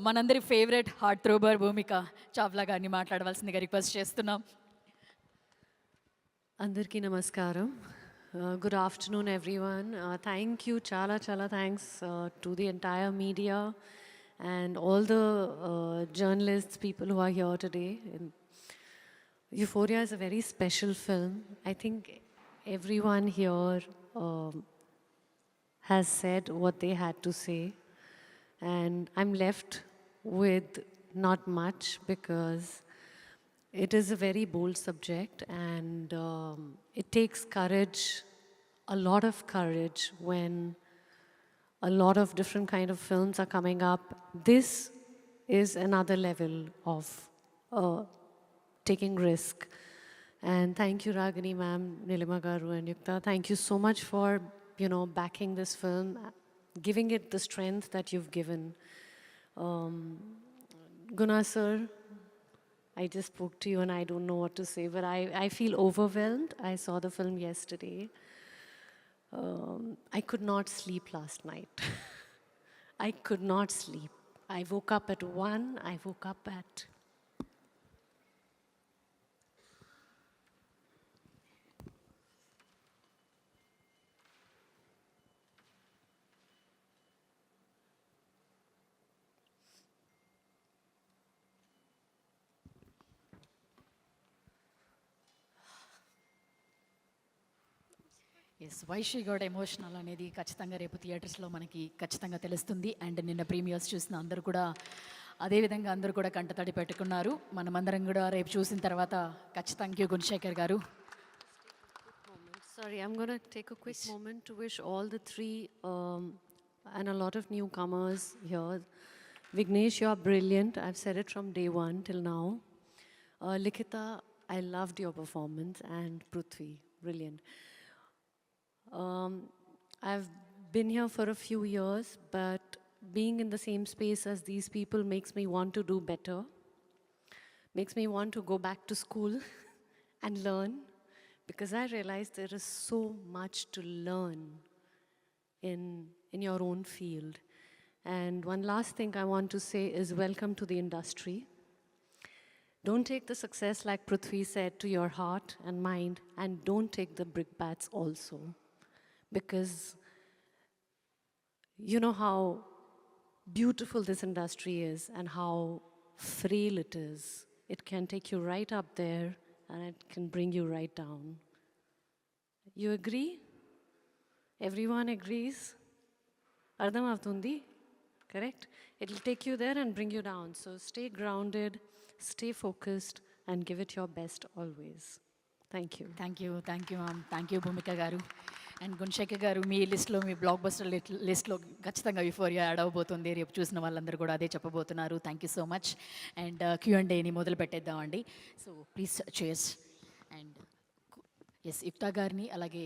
మనందరి favourite heart థ్రోబర్ భూమిక చావ్లా గారిని మాట్లాడవలసిందిగా రిక్వెస్ట్ చేస్తున్నాం. అందరికీ నమస్కారం. Good afternoon, everyone. Thank you, chala thanks to the entire media and all the journalists, people who are here today. And Euphoria is a very special film. I think everyone here has said what they had to say, and I'm left with not much because it is a very bold subject, and it takes courage, a lot of courage, when a lot of different kind of films are coming up. This is another level of taking risk. And thank you, Ragini ma'am, Nilima garu, and Yukta. Thank you so much for backing this film, giving it the strength that you've given. Guna sir, I just spoke to you and I don't know what to say, but I feel overwhelmed. I saw the film yesterday. I could not sleep last night. I could not sleep. I woke up at 1, I woke up at... S Vaishi Goud emotional అనేది ఖచ్చితంగా రేపు థియేటర్స్లో మనకి ఖచ్చితంగా తెలుస్తుంది. And నిన్న premieres చూసిన అందరూ కూడా అదేవిధంగా అందరూ కూడా కంటతడి పెట్టుకున్నారు. మనమందరం కూడా రేపు చూసిన తర్వాత ఖచ్చితంగా గుణశేఖర్ గారు. Sorry, I'm going to take a quick moment to wish all the three and a lot of newcomers here. Vignesh, you are brilliant. I've said it from day one till now. Likita, I loved your performance, and Prithvi, brilliant. I've been here for a few years, but being in the same space as these people makes me want to do better, makes me want to go back to school and learn, because I realize there is so much to learn in your own field. And one last thing I want to say is welcome to the industry. Don't take the success, like Prithvi said, to your heart and mind, and don't take the brickbats also. Because you know how beautiful this industry is and how frail it is. It can take you right up there and it can bring you right down. You agree? Everyone agrees? Ardham avtundi? Correct? It will take you there and bring you down. So stay grounded, stay focused, and give it your best always. Thank you. Thank you ma'am. Thank you Bhumika గారు. And Gunasekhar గారు, మీ లిస్ట్లో, మీ block buster లిస్ట్లో ఖచ్చితంగా euphoria add అవబోతుంది. రేపు చూసిన వాళ్ళందరూ కూడా అదే చెప్పబోతున్నారు. Thank you so much. And Q&Aని మొదలు పెట్టేద్దామండి. సో ప్లీజ్ చేస్. అండ్ ఎస్ యుక్తా గారిని అలాగే